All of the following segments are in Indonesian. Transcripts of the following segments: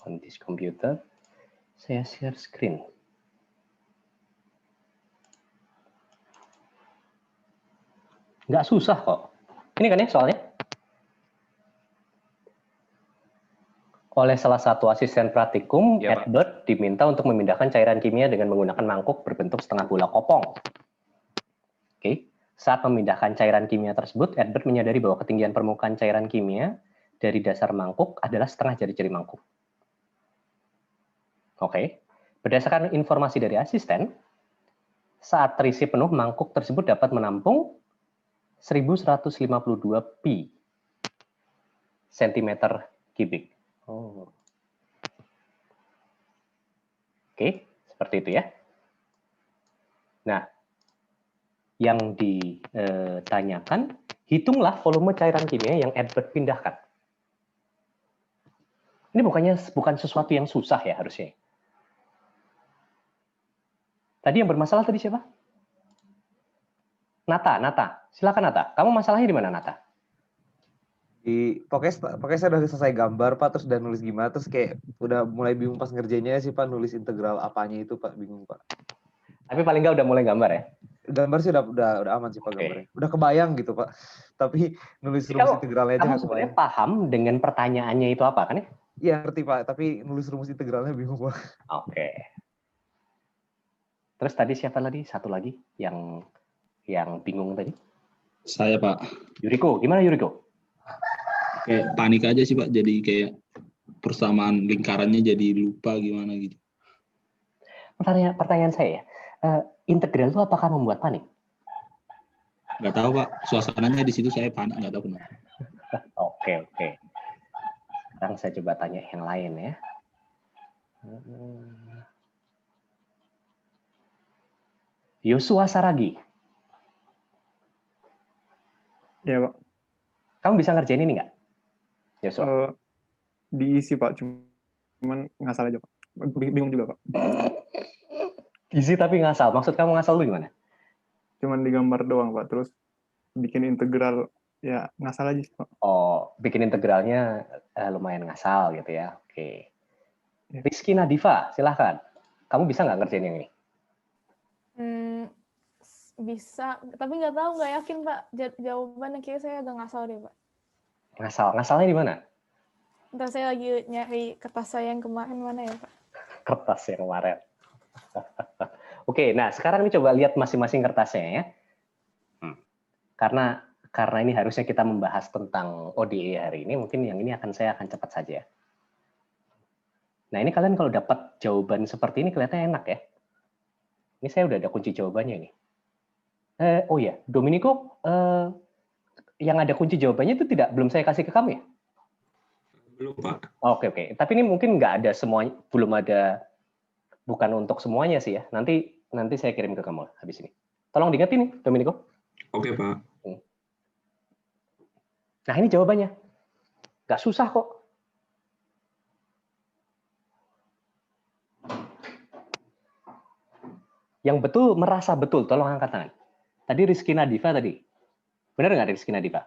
On this computer, saya share screen. Nggak susah kok. Ini kan ya soalnya. Oleh salah satu asisten praktikum, Ya, Pak. Edward diminta untuk memindahkan cairan kimia dengan menggunakan mangkuk berbentuk setengah bola kopong. Oke. Saat memindahkan cairan kimia tersebut, Edward menyadari bahwa ketinggian permukaan cairan kimia dari dasar mangkuk adalah setengah jari-jari mangkuk. Oke. Berdasarkan informasi dari asisten, saat terisi penuh, mangkuk tersebut dapat menampung 1152 pi cm3. Oh. Oke, seperti itu ya. Nah, yang ditanyakan, hitunglah volume cairan kimia yang Edward pindahkan. Ini bukan sesuatu yang susah ya harusnya. Tadi yang bermasalah tadi siapa? Nata. Silakan Nata. Kamu masalahnya di mana, Nata? Pokoknya saya udah selesai gambar Pak, terus udah nulis gimana, terus kayak udah mulai bingung pas ngerjainnya sih Pak, nulis integral apanya itu Pak, bingung Pak. Tapi paling nggak udah mulai gambar ya? Gambar sih udah aman sih Pak gambarnya. Udah kebayang gitu Pak. Tapi nulis rumus integralnya aja kamu nggak sebenarnya kebayang. paham dengan pertanyaannya itu apa kan ya? Iya ngerti Pak, tapi nulis rumus integralnya bingung Pak. Oke. Terus tadi siapa lagi? Satu lagi yang bingung tadi? Saya Pak. Yuriko, gimana Yuriko? Kayak panik aja sih Pak, jadi kayak persamaan lingkarannya jadi lupa gimana gitu. Pertanyaan saya ya, integral itu apakah membuat panik? Nggak tahu Pak, suasananya di situ saya panik, nggak tahu kenapa. Oke. Sekarang saya coba tanya yang lain ya. Yosua Saragi. Ya Pak. Kamu bisa ngerjain ini nggak? Yosua. Diisi Pak, cuman ngasal aja Pak. Bingung juga Pak. Isi tapi ngasal. Maksud kamu ngasal lu gimana? Cuman digambar doang Pak, terus bikin integral ya ngasal aja Pak. Oh, bikin integralnya lumayan ngasal gitu ya. Oke. Rizky Nadifa, silahkan. Kamu bisa nggak ngerjain yang ini? Bisa, tapi nggak tahu, nggak yakin Pak jawabannya. Kayaknya saya agak ngasal deh Pak. Ngasalnya di mana? Ntar saya lagi nyari kertas saya yang kemarin mana ya Pak? Kertas yang kemarin. Oke, nah sekarang ini coba lihat masing-masing kertasnya ya. Karena ini harusnya kita membahas tentang ODE hari ini, mungkin yang ini saya akan cepat saja. Nah ini kalian kalau dapat jawaban seperti ini kelihatannya enak ya. Ini saya udah ada kunci jawabannya ini. Oh ya, Dominico, yang ada kunci jawabannya itu belum saya kasih ke kamu ya? Belum Pak. Oke. Tapi ini mungkin nggak ada semuanya, belum ada, bukan untuk semuanya sih ya. Nanti saya kirim ke kamu habis ini. Tolong diingetin nih, Dominico. Oke Pak. Nah ini jawabannya. Nggak susah kok. Yang betul, merasa betul, tolong angkat tangan. Tadi Rizky Nadifa tadi. Benar nggak Rizky Nadifa?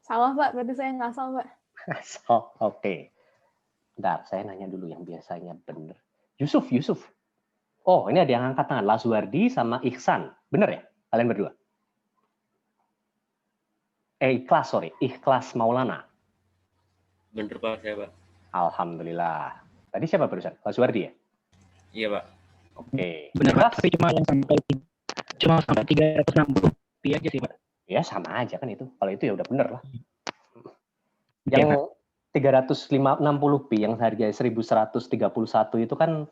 Salah Pak, berarti saya ngasal Pak. Oke. Bentar, saya nanya dulu yang biasanya benar. Yusuf. Oh, ini ada yang angkat tangan. Laswardi sama Ihsan. Benar ya? Kalian berdua? Ikhlas Maulana. Bener Pak, saya Pak. Alhamdulillah. Tadi siapa barusan? Laswardi ya? Iya Pak. Oke. Benar Pak, tapi cuma sampai 360 pi aja sih Pak. Ya sama aja kan itu. Kalau itu ya udah bener lah. Yang 360 pi yang harga 1131 itu kan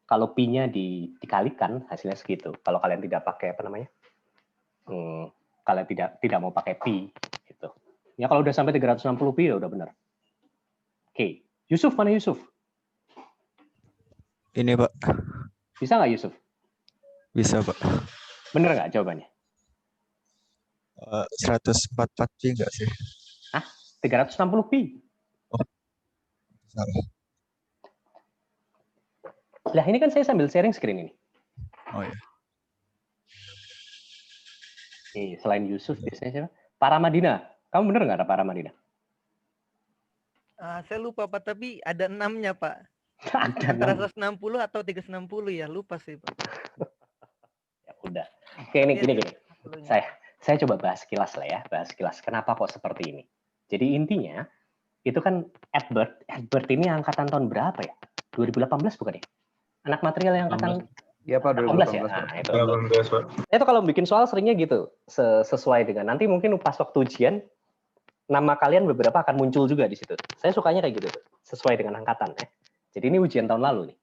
kalau pi-nya dikalikan hasilnya segitu. Kalau kalian tidak pakai apa namanya? Kalian tidak mau pakai pi gitu. Ya kalau udah sampai 360 pi ya udah bener. Oke. Yusuf, mana Yusuf? Ini Pak. Bisa nggak Yusuf? Bisa Pak. Bener nggak jawabannya? 144 pi nggak sih? 360 pi. Oh, salah. Lah ini kan saya sambil sharing screen ini. Oh ya. Selain Yusuf biasanya siapa? Paramadina. Kamu bener nggak ada Paramadina? Saya lupa Pak, tapi ada 6-nya Pak. Ada Antara 6. 160 atau 360 ya, lupa sih, Pak. Ya udah. Oke, ini Iya, gini. 360-nya. Saya coba bahas kilas lah ya, bahas kilas. Kenapa kok seperti ini? Jadi intinya itu kan Edward ini angkatan tahun berapa ya? 2018 bukan ya? Anak material yang angkatan Iya Pak, 18 ya. 2018 Pak. Nah, itu kalau bikin soal seringnya gitu, sesuai dengan nanti mungkin pas waktu ujian nama kalian beberapa akan muncul juga di situ. Saya sukanya kayak gitu tuh, sesuai dengan angkatan ya. Jadi ini ujian tahun lalu nih.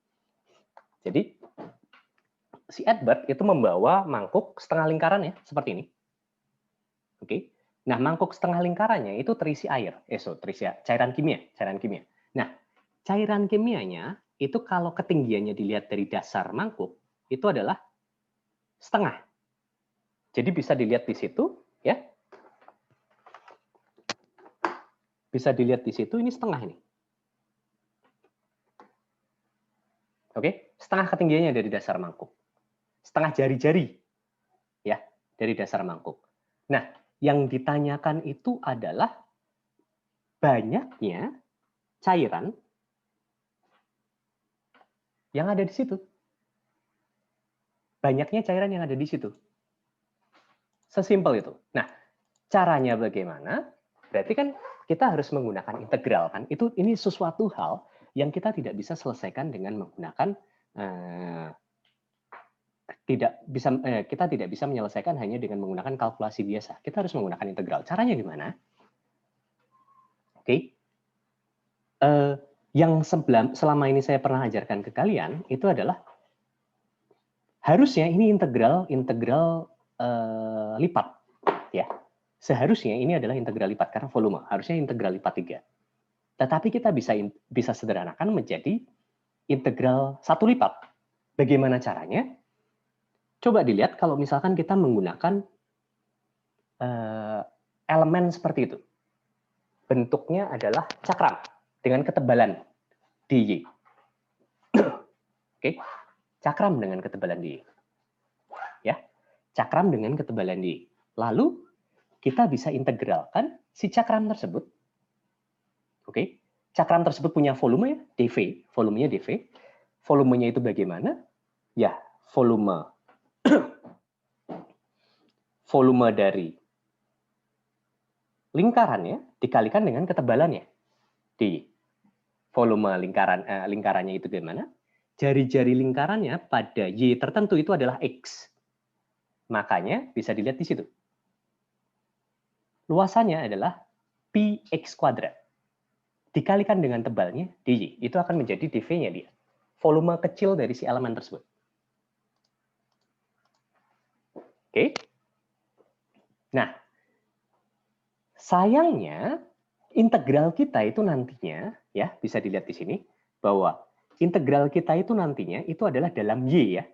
Jadi si Edward itu membawa mangkuk setengah lingkaran ya, seperti ini. Oke. Nah, mangkuk setengah lingkarannya itu terisi air. Terisi cairan kimia. Nah, cairan kimianya itu kalau ketinggiannya dilihat dari dasar mangkuk itu adalah setengah. Jadi bisa dilihat di situ ya. Bisa dilihat di situ ini setengah ini. Oke, setengah ketinggiannya dari dasar mangkuk. Setengah jari-jari ya dari dasar mangkuk. Nah, yang ditanyakan itu adalah banyaknya cairan yang ada di situ. Banyaknya cairan yang ada di situ. Sesimpel itu. Nah, caranya bagaimana? Berarti kan kita harus menggunakan integral kan? Ini sesuatu hal yang kita tidak bisa selesaikan dengan menggunakan kita tidak bisa menyelesaikan hanya dengan menggunakan kalkulasi biasa. Kita harus menggunakan integral. Caranya gimana? Oke. Yang selama ini saya pernah ajarkan ke kalian itu adalah harusnya ini integral lipat ya. Seharusnya ini adalah integral lipat karena volume. Harusnya integral lipat 3. Tetapi kita bisa sederhanakan menjadi integral 1 lipat. Bagaimana caranya? Coba dilihat kalau misalkan kita menggunakan elemen seperti itu. Bentuknya adalah cakram dengan ketebalan dy. Oke, cakram dengan ketebalan dy. Ya, cakram dengan ketebalan dy. Lalu kita bisa integralkan si cakram tersebut. Oke, cakram tersebut punya volume ya, dv, volumenya dv. Volumenya itu bagaimana? Ya, volume dari lingkarannya dikalikan dengan ketebalannya dy. Volume lingkarannya itu bagaimana? Jari-jari lingkarannya pada y tertentu itu adalah x. Makanya bisa dilihat di situ. Luasannya adalah px kuadrat. Dikalikan dengan tebalnya dy. Itu akan menjadi dv-nya dia. Volume kecil dari si elemen tersebut. Oke. Nah, sayangnya integral kita itu nantinya ya bisa dilihat di sini bahwa integral kita itu nantinya itu adalah dalam y ya.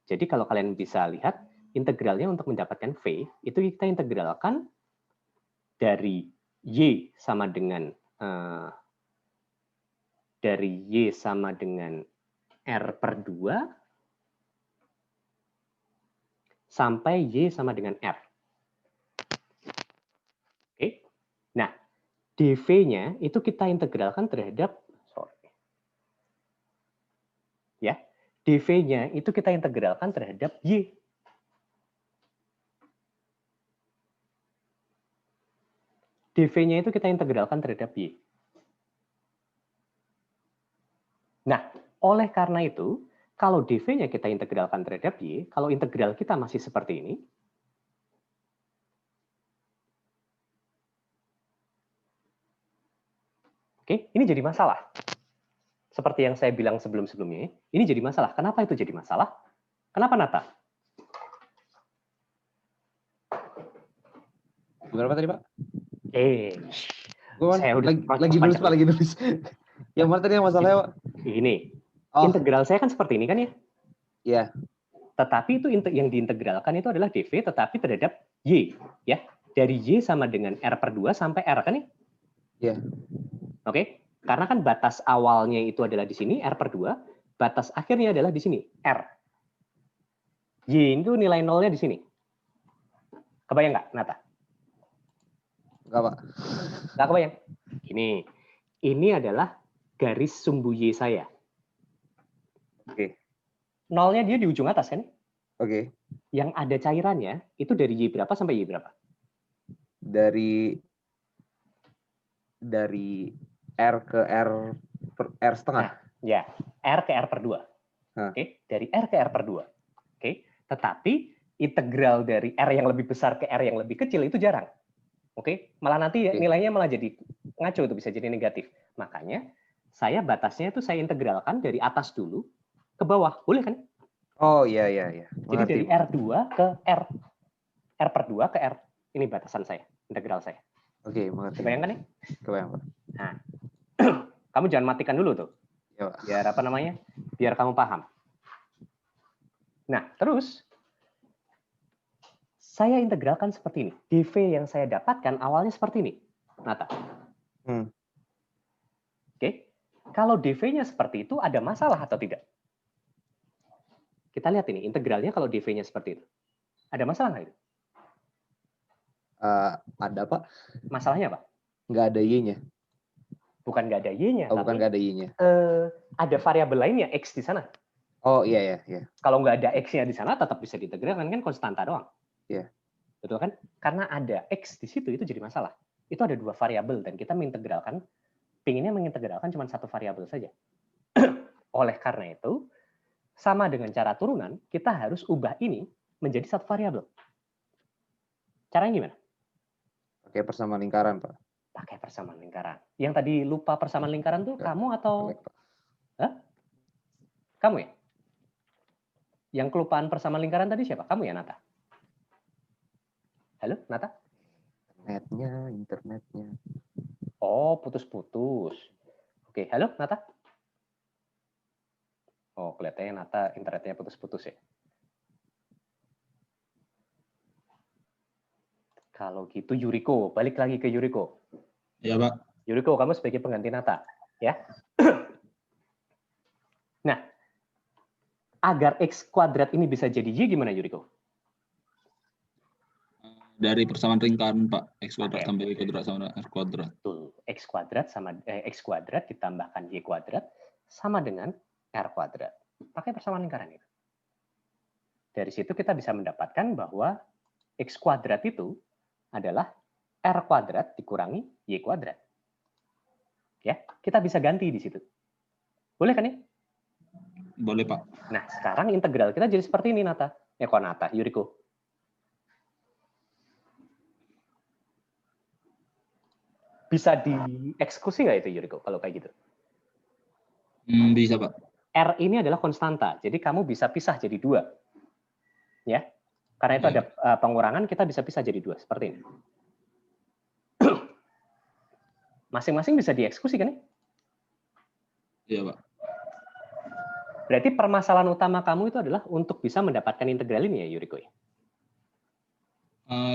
Jadi kalau kalian bisa lihat integralnya untuk mendapatkan v itu kita integralkan dari y sama dengan r per 2 sampai y sama dengan r. Oke. Nah, dv-nya itu kita integralkan terhadap dv-nya itu kita integralkan terhadap y. dv-nya itu kita integralkan terhadap y. Nah, oleh karena itu, kalau dv-nya kita integralkan terhadap y, kalau integral kita masih seperti ini, oke, ini jadi masalah. Seperti yang saya bilang sebelum-sebelumnya, ini jadi masalah. Kenapa itu jadi masalah? Kenapa, Nata? Gimana Pak tadi Pak? Saya udah lagi nulis Pak, lagi nulis. Yang mana tadi yang masalahnya Pak? Ini. Integral saya kan seperti ini kan ya? Iya. Tetapi itu yang diintegralkan itu adalah dv tetapi terhadap y ya. Dari y sama dengan r per 2 sampai r kan ya? Iya. Oke. Karena kan batas awalnya itu adalah di sini r per 2, batas akhirnya adalah di sini r. Y itu nilai nolnya di sini. Kebayang nggak, Nata? Nggak Pak. Nggak kebayang. Ini adalah garis sumbu y saya. Oke. Nolnya dia di ujung atas kan? Oke. Yang ada cairannya itu dari Y berapa sampai Y berapa? Dari R ke R setengah. Ya, R ke R per 2. Oke, dari R ke R per 2. Oke, tetapi integral dari R yang lebih besar ke R yang lebih kecil itu jarang. Oke, malah nanti nilainya malah jadi ngaco, itu bisa jadi negatif. Makanya saya batasnya itu saya integralkan dari atas dulu ke bawah. Boleh kan? Oh iya. Jadi dari R2 ke R. R per 2 ke R. Ini batasan saya, integral saya. Oke, mengerti. Kebayangkan ya? Kebayang, Pak. Nah, kamu jangan matikan dulu tuh. Ya, Pak. Biar apa namanya? Biar kamu paham. Nah, terus saya integralkan seperti ini. dV yang saya dapatkan awalnya seperti ini. Nata. Oke. Kalau dV-nya seperti itu, ada masalah atau tidak? Kita lihat ini, integralnya kalau dV-nya seperti itu. Ada masalah nggak itu? Ada, Pak. Masalahnya apa? Nggak ada Y-nya. Bukan nggak ada Y-nya. Oh, bukan nggak ada Y-nya. Ada variabel lainnya, X di sana. Oh, iya. Kalau nggak ada X-nya di sana, tetap bisa diintegralkan, kan konstanta doang. Iya. Betul kan? Karena ada X di situ, itu jadi masalah. Itu ada 2 variabel, dan kita mengintegralkan, pinginnya mengintegralkan cuma 1 variabel saja. Oleh karena itu, sama dengan cara turunan, kita harus ubah ini menjadi 1 variabel. Caranya gimana? Pakai persamaan lingkaran, Pak. Pakai persamaan lingkaran. Yang tadi lupa persamaan lingkaran tuh kamu atau? Hah? Kamu ya? Yang kelupaan persamaan lingkaran tadi siapa? Kamu ya, Nata? Halo, Nata? Internetnya. Oh, putus-putus. Oke, halo, Nata? Oh, kelihatannya Nata internetnya putus-putus ya. Kalau gitu Yuriko, balik lagi ke Yuriko. Ya, Pak. Yuriko, kamu sebagai pengganti Nata, ya. Nah, agar X kuadrat ini bisa jadi Y gimana, Yuriko? Dari persamaan lingkaran, Pak. X kuadrat tambah Y kuadrat sama R kuadrat. Betul. X kuadrat sama X kuadrat ditambahkan Y kuadrat sama dengan R kuadrat. Pakai persamaan lingkaran itu. Dari situ kita bisa mendapatkan bahwa X kuadrat itu adalah R kuadrat dikurangi Y kuadrat. Ya, kita bisa ganti di situ. Boleh kan ya? Boleh, Pak. Nah, sekarang integral kita jadi seperti ini, Nata. Nata, Yuriko. Bisa dieksekusi nggak itu, Yuriko, kalau kayak gitu? Bisa, Pak. R ini adalah konstanta, jadi kamu bisa pisah jadi 2. Ya, karena itu ada pengurangan, kita bisa pisah jadi 2, seperti ini. Masing-masing bisa dieksekusi kan? Iya, Pak. Berarti permasalahan utama kamu itu adalah untuk bisa mendapatkan integral ini ya, Yuriko ya?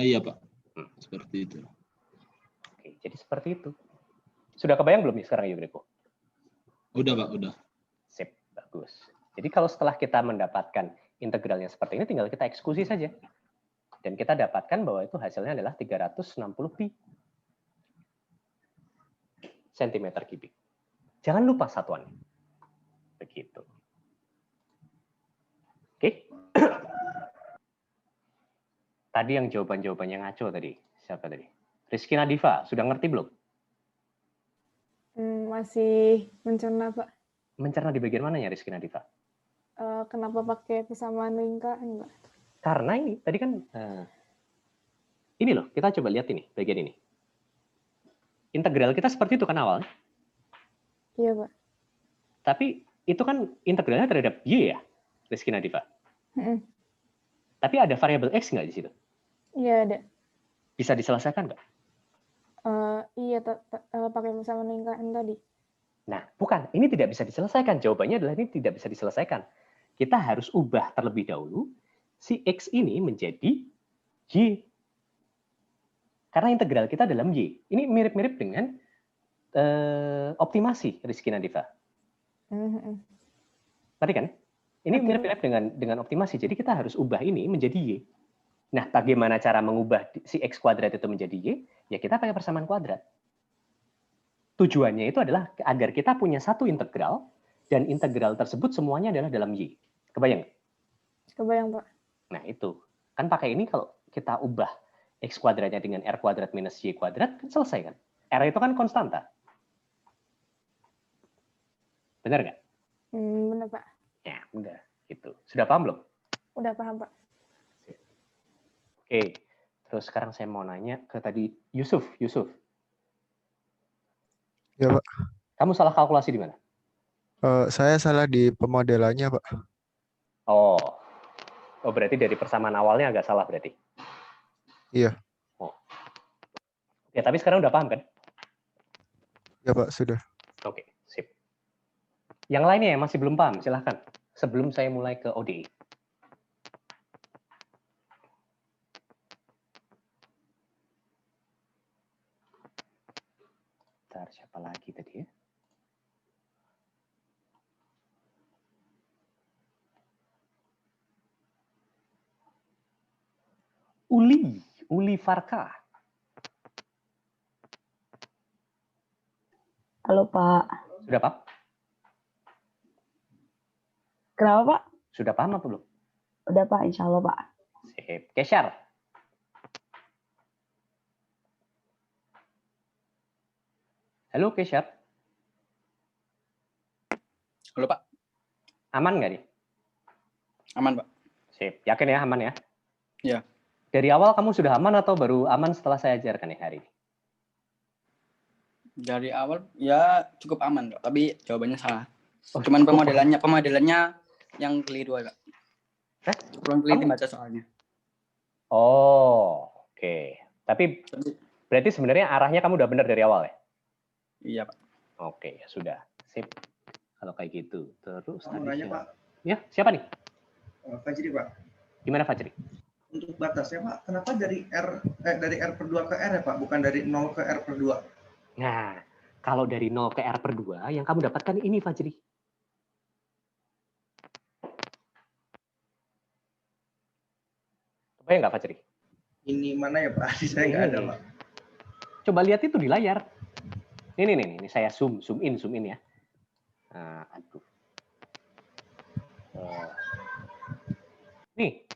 Iya, Pak. Seperti itu. Oke, jadi seperti itu. Sudah kebayang belum nih sekarang, Yuriko? Udah, Pak. Udah. Sip, bagus. Jadi kalau setelah kita mendapatkan integralnya seperti ini, tinggal kita eksekusi saja. Dan kita dapatkan bahwa itu hasilnya adalah 360 pi centimeter kubik. Jangan lupa satuannya. Begitu. Oke. Tadi yang jawaban-jawabannya ngaco tadi. Siapa tadi? Rizky Nadifa, sudah ngerti belum? Masih mencerna, Pak. Mencerna di bagian mananya, Rizky Nadifa? Kenapa pakai persamaan lingkaran, Pak? Karena ini, tadi kan, ini loh, kita coba lihat ini, bagian ini. Integral kita seperti itu kan awalnya. Iya, Pak. Tapi itu kan integralnya terhadap Y ya, Rizky Nadifa? Tapi ada variabel X nggak di situ? Iya, ada. Bisa diselesaikan nggak? Iya, pakai persamaan lingkaran tadi. Nah, bukan. Ini tidak bisa diselesaikan. Jawabannya adalah ini tidak bisa diselesaikan. Kita harus ubah terlebih dahulu si X ini menjadi Y. Karena integral kita dalam Y. Ini mirip-mirip dengan optimasi, Rizky Nadifa. Tadi kan? Ini mirip-mirip dengan optimasi. Jadi kita harus ubah ini menjadi Y. Nah, bagaimana cara mengubah si X kuadrat itu menjadi Y? Ya kita pakai persamaan kuadrat. Tujuannya itu adalah agar kita punya satu integral dan integral tersebut semuanya adalah dalam Y. Kebayang nggak? Kebayang, Pak. Nah, itu. Kan pakai ini kalau kita ubah X kuadratnya dengan R kuadrat minus Y kuadrat, kan selesai kan? R itu kan konstanta. Benar nggak? Bener, Pak. Ya, udah. Gitu. Sudah paham belum? Udah paham, Pak. Oke. Terus sekarang saya mau nanya ke tadi Yusuf. Ya, Pak. Kamu salah kalkulasi di mana? Saya salah di pemodelannya, Pak. Oh, berarti dari persamaan awalnya agak salah berarti. Iya. Oh. Ya, tapi sekarang udah paham kan? Ya, Pak, sudah. Oke, sip. Yang lainnya yang masih belum paham, silahkan. Sebelum saya mulai ke ODE. Bentar, siapa lagi tadi ya? Uli Farka. Halo Pak. Sudah paham? Kenapa Pak? Sudah paham apa belum? Udah Pak, insya Allah Pak. Sip. Kesyar. Halo Kesyar. Halo Pak. Aman nggak nih? Aman Pak. Sip. Yakin ya aman ya? Iya. Dari awal kamu sudah aman atau baru aman setelah saya ajarkan ya hari ini? Dari awal ya cukup aman Pak, tapi jawabannya salah. Oh, Cuman cukup pemodelannya yang keliru Pak. Kurang teliti baca soalnya. Oh, oke. Tapi berarti sebenarnya arahnya kamu udah benar dari awal ya? Iya Pak. Oke, ya sudah. Sip. Kalau kayak gitu. Terus Mau tadi nanya, siapa? Pak. Ya, siapa nih? Fajri, Pak. Gimana Fajri? Untuk batasnya, Pak, kenapa dari R per 2 ke R ya, Pak? Bukan dari 0 ke R per 2? Nah, kalau dari 0 ke R per 2, yang kamu dapatkan ini, Fajri. Kebayang nggak, Fajri? Ini mana ya, Pak? Saya nggak ada, Pak. Coba lihat itu di layar. Ini saya zoom in ya. Nah, aduh. Nih,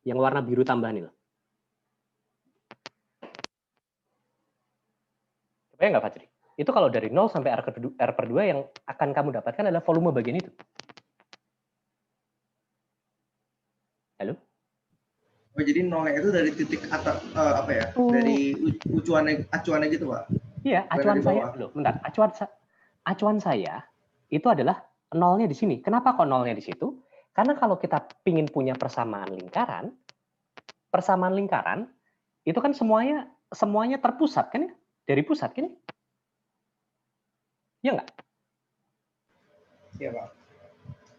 yang warna biru tambahan ini. Kebayang nggak, Fajri? Itu kalau dari 0 sampai R per 2 yang akan kamu dapatkan adalah volume bagian itu. Halo? Oh, jadi nolnya itu dari titik atas, apa ya? Dari acuannya gitu, Pak? Iya, acuan saya. Loh, bentar. Acuan saya itu adalah nolnya di sini. Kenapa kok nolnya di situ? Karena kalau kita pingin punya persamaan lingkaran itu kan semuanya terpusat kan ya? Dari pusat kan ya? Iya nggak? Iya, Pak.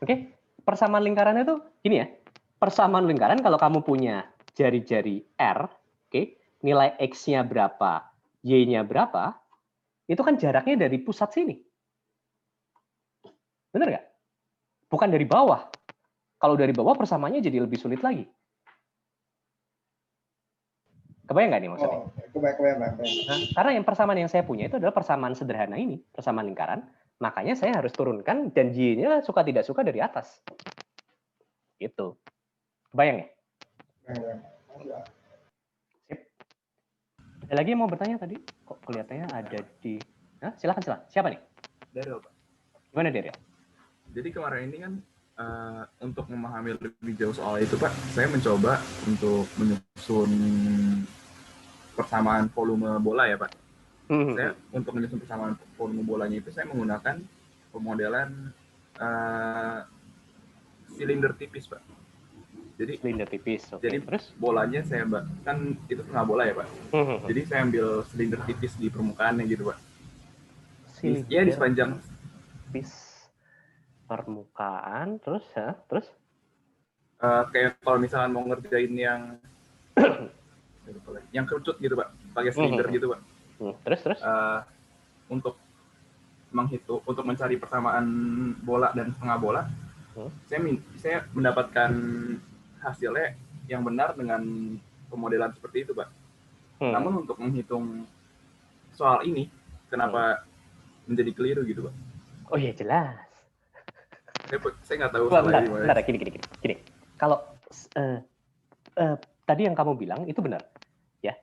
Oke, persamaan lingkaran itu gini ya. Persamaan lingkaran kalau kamu punya jari-jari R, oke, nilai X-nya berapa, Y-nya berapa, itu kan jaraknya dari pusat sini. Bener nggak? Bukan dari bawah. Kalau dari bawah persamaannya jadi lebih sulit lagi. Kebayang nggak nih maksudnya? Oh, kebayang. Nah, karena yang persamaan yang saya punya itu adalah persamaan sederhana ini, persamaan lingkaran. Makanya saya harus turunkan dan Y-nya suka tidak suka dari atas. Gitu. Kebayang ya? Sip. Ada lagi yang mau bertanya tadi? Kok kelihatannya ada di... Nah, silakan. Siapa nih? Daryl, Pak. Gimana, Daryl? Jadi kemarin ini kan untuk memahami lebih jauh soal itu, Pak, saya mencoba untuk menyusun persamaan volume bola ya, Pak. Saya untuk menyusun persamaan volume bolanya itu saya menggunakan pemodelan silinder tipis, Pak. Jadi silinder tipis. Okay. Jadi terus bolanya saya kan itu setengah bola ya, Pak. Jadi saya ambil silinder tipis di permukaannya gitu, Pak. Ya di sepanjang tipis permukaan, terus kayak kalau misalnya mau ngerjain yang kerucut gitu, Pak, pakai silinder gitu, Pak. Terus untuk mencari persamaan bola dan setengah bola, saya mendapatkan hasilnya yang benar dengan pemodelan seperti itu, Pak. Namun untuk menghitung soal ini, kenapa menjadi keliru gitu, Pak? Oh ya jelas. Saya nggak tahu. Bentar, gini. Kalau tadi yang kamu bilang itu benar, ya.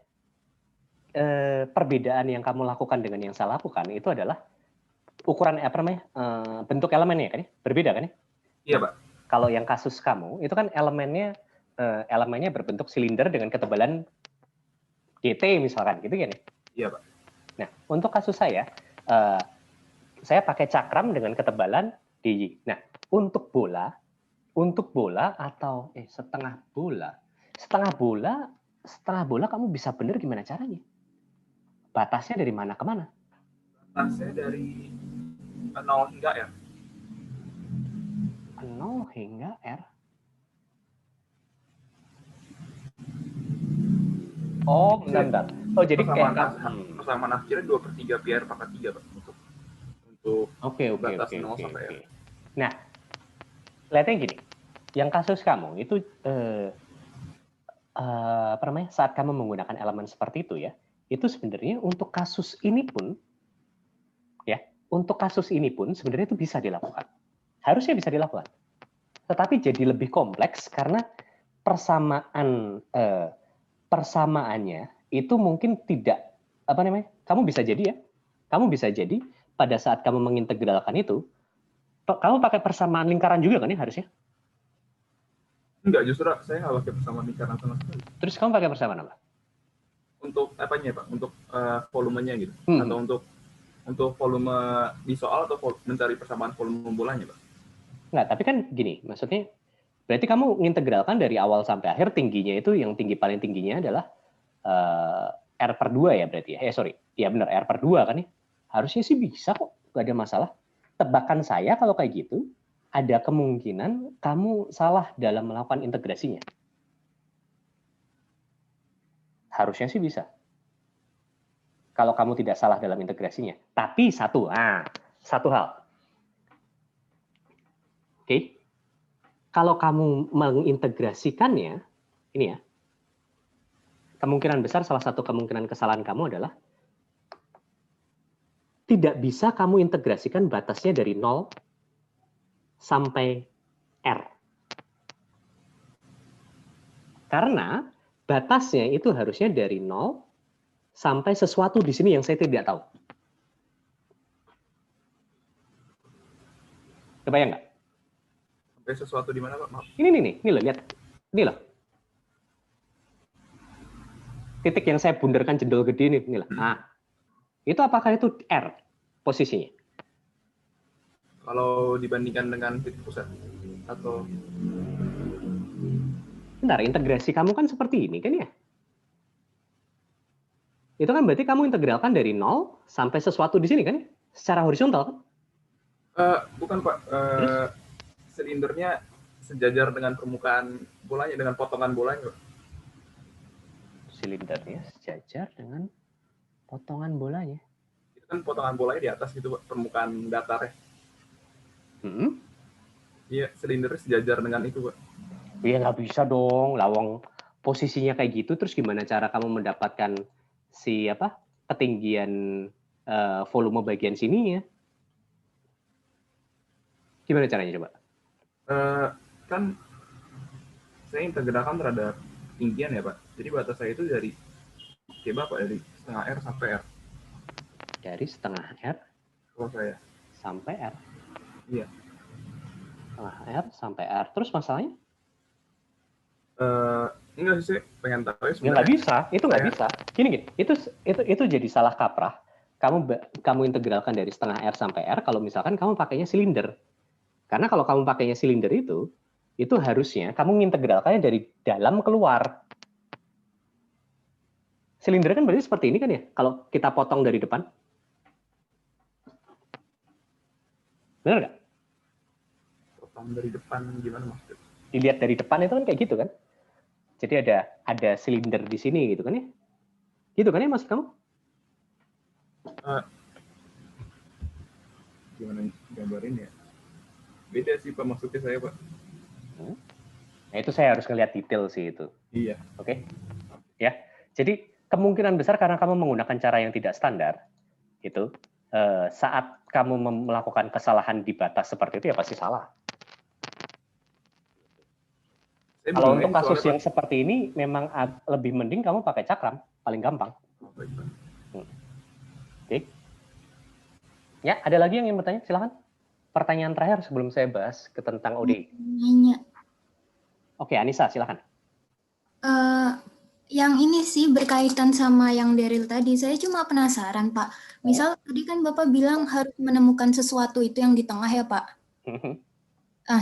Perbedaan yang kamu lakukan dengan yang saya lakukan itu adalah ukuran bentuk elemennya kan ya? Berbeda kan ya? Iya, Pak. Kalau yang kasus kamu itu kan elemennya berbentuk silinder dengan ketebalan GT misalkan, gitu kan ya? Iya, Pak. Nah, untuk kasus saya pakai cakram dengan ketebalan DY. Nah, untuk bola atau setengah bola kamu bisa bener gimana caranya? Batasnya dari mana ke mana? Batasnya dari 0 hingga R. 0 hingga R. Oh, bentar. Oh, jadi persamaan akhirnya 2/3 PR pangkat 3, Pak. Untuk batas 0 sampai R. Nah, lihatnya gini. Yang kasus kamu itu saat kamu menggunakan elemen seperti itu ya, itu sebenarnya untuk kasus ini pun sebenarnya itu bisa dilakukan. Harusnya bisa dilakukan. Tetapi jadi lebih kompleks karena persamaannya itu mungkin tidak kamu bisa jadi pada saat kamu mengintegralkan itu kamu pakai persamaan lingkaran juga kan ya harusnya? Enggak, justru saya nggak pakai persamaan lingkaran sama sekali. Terus kamu pakai persamaan apa? Untuk apanya, Pak? Untuk volumenya gitu? Atau untuk volume di soal atau mencari persamaan volume bolanya, Pak? Nggak, tapi kan gini, maksudnya berarti kamu mengintegralkan dari awal sampai akhir tingginya itu yang paling tingginya adalah R/2 ya berarti ya? Ya benar R/2 kan ya? Harusnya sih bisa kok, nggak ada masalah. Tebakan saya kalau kayak gitu, ada kemungkinan kamu salah dalam melakukan integrasinya. Harusnya sih bisa. Kalau kamu tidak salah dalam integrasinya. Tapi satu hal. Oke. Kalau kamu mengintegrasikannya, ini ya, kemungkinan besar salah satu kemungkinan kesalahan kamu adalah tidak bisa kamu integrasikan batasnya dari 0 sampai R. Karena batasnya itu harusnya dari 0 sampai sesuatu di sini yang saya tidak tahu. Kebayang nggak? Sampai sesuatu di mana, Pak? Maaf. Ini loh, lihat. Ini loh. Titik yang saya bunderkan jendol gede ini loh. Nah, itu apakah itu R posisinya? Kalau dibandingkan dengan titik pusat atau bentar, integrasi kamu kan seperti ini kan ya? Itu kan berarti kamu integralkan dari 0 sampai sesuatu di sini kan? Secara horizontal kan? Bukan, Pak. Silindernya sejajar dengan permukaan bolanya, dengan potongan bolanya, Pak. Silindernya sejajar dengan potongan bolanya. Itu kan potongan bolanya di atas gitu, Pak, permukaan datarnya. Iya, silindernya sejajar dengan itu, Pak. Iya, nggak bisa dong, lawang posisinya kayak gitu, terus gimana cara kamu mendapatkan ketinggian volume bagian sini ya? Gimana caranya coba? Kan saya integralkan terhadap tinggian ya, Pak. Jadi batas saya itu dari dari setengah R sampai R. Dari setengah R Kalau saya sampai R. Iya. Setengah R sampai R. Terus masalahnya? Enggak sih, saya pengen tahu ya Ya sebenarnya. nggak bisa, itu nggak bisa. Gini, itu jadi salah kaprah. Kamu integralkan dari setengah R sampai R kalau misalkan kamu pakainya silinder. Karena kalau kamu pakainya silinder itu harusnya kamu mengintegralkannya dari dalam keluar. Silinder kan berarti seperti ini kan ya, kalau kita potong dari depan. Benar nggak? Potong dari depan gimana maksudnya? Dilihat dari depan itu kan kayak gitu kan. Jadi ada silinder di sini gitu kan ya. Gitu kan ya maksud kamu? Gimana gambarin ya? Beda sih, Pak, maksudnya saya, Pak. Nah, itu saya harus ngelihat detail sih itu. Iya. Oke. Ya. Jadi kemungkinan besar karena kamu menggunakan cara yang tidak standar, saat kamu melakukan kesalahan di batas seperti itu ya pasti salah. Kalau untuk kasus yang seperti ini, memang lebih mending kamu pakai Cakram, paling gampang. Oke. Ya, ada lagi yang ingin bertanya? Silakan. Pertanyaan terakhir sebelum saya bahas ke tentang ODI. Nanya. Oke, Anissa, silakan. Yang ini sih berkaitan sama yang Daryl tadi. Saya cuma penasaran, Pak. Misal tadi kan Bapak bilang harus menemukan sesuatu itu yang di tengah ya, Pak.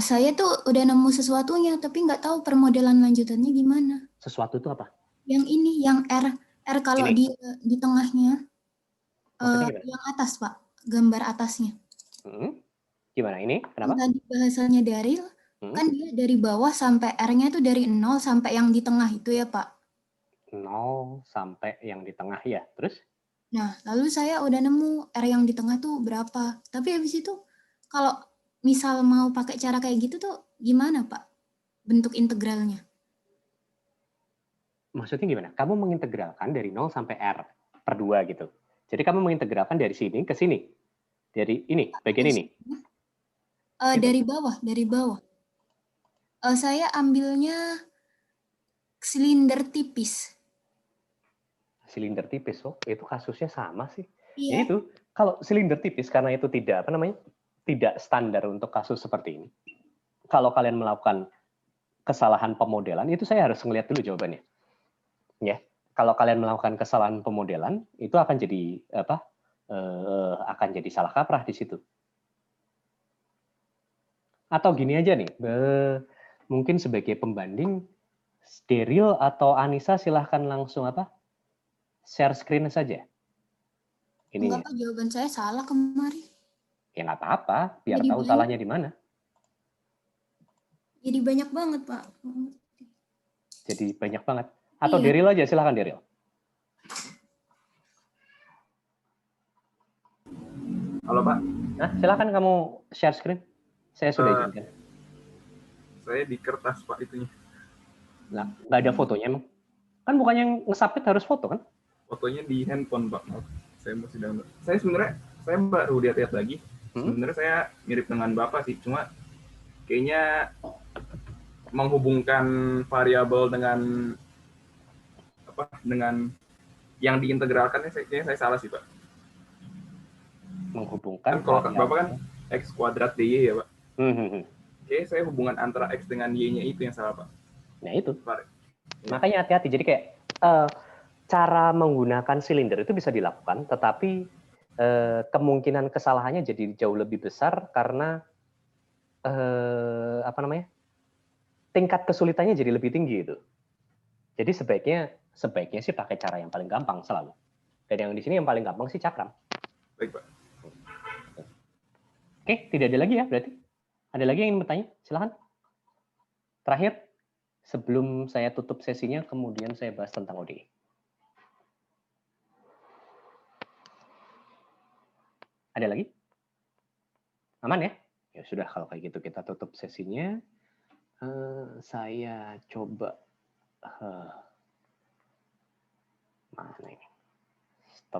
Saya tuh udah nemu sesuatunya, tapi nggak tahu permodelan lanjutannya gimana. Sesuatu itu apa? Yang ini, yang R kalau di tengahnya. Yang atas, Pak. Gambar atasnya. Gimana ini? Kenapa? Tadi bahasanya Daryl, kan dia dari bawah sampai R-nya itu dari 0 sampai yang di tengah itu ya, Pak. 0 sampai yang di tengah ya. Terus? Nah, lalu saya udah nemu R yang di tengah tuh berapa. Tapi habis itu, kalau misal mau pakai cara kayak gitu tuh gimana, Pak? Bentuk integralnya. Maksudnya gimana? Kamu mengintegralkan dari 0 sampai R per 2 gitu. Jadi kamu mengintegralkan dari sini ke sini. Dari ini, bagian ini. Dari bawah. Saya ambilnya silinder tipis. Silinder tipis, itu kasusnya sama sih. Iya. Ya itu, kalau silinder tipis karena itu tidak tidak standar untuk kasus seperti ini. Kalau kalian melakukan kesalahan pemodelan, itu saya harus ngelihat dulu jawabannya. Ya, kalau kalian melakukan kesalahan pemodelan, itu akan jadi apa? Akan jadi salah kaprah di situ. Atau gini aja nih, mungkin sebagai pembanding, Daryl atau Anissa silahkan langsung apa? Share screen saja. Enggak, Pak, jawaban saya salah kemarin. Ya nggak apa-apa, biar Jadi tahu salahnya di mana. Jadi banyak banget, Pak. Jadi banyak banget. Atau Daryl aja, silahkan Daryl. Halo, Pak. Nah, silahkan kamu share screen. Saya sudah izinkan. Saya di kertas, Pak, itunya. Nah, nggak ada fotonya emang? Kan bukannya yang nge-submit harus foto kan? Fotonya di handphone, Pak. Saya masih download. Saya baru lihat lagi. Sebenarnya saya mirip dengan Bapak sih, cuma kayaknya menghubungkan variabel dengan yang diintegralkannya kayaknya saya salah sih, Pak. Menghubungkan kan kalau Bapak kan X kuadrat DY ya, Pak. Oke, saya hubungan antara X dengan Y-nya itu yang salah, Pak. Nah itu. Makanya hati-hati. Jadi kayak cara menggunakan silinder itu bisa dilakukan, tetapi kemungkinan kesalahannya jadi jauh lebih besar karena tingkat kesulitannya jadi lebih tinggi itu. Jadi sebaiknya sih pakai cara yang paling gampang selalu. Dan yang di sini yang paling gampang sih Cakram. Baik, Pak. Oke, tidak ada lagi ya berarti? Ada lagi yang ingin bertanya? Silahkan. Terakhir, sebelum saya tutup sesinya, kemudian saya bahas tentang ODI. Ada lagi? Aman ya? Ya sudah, kalau kayak gitu kita tutup sesinya. Saya coba mana ini?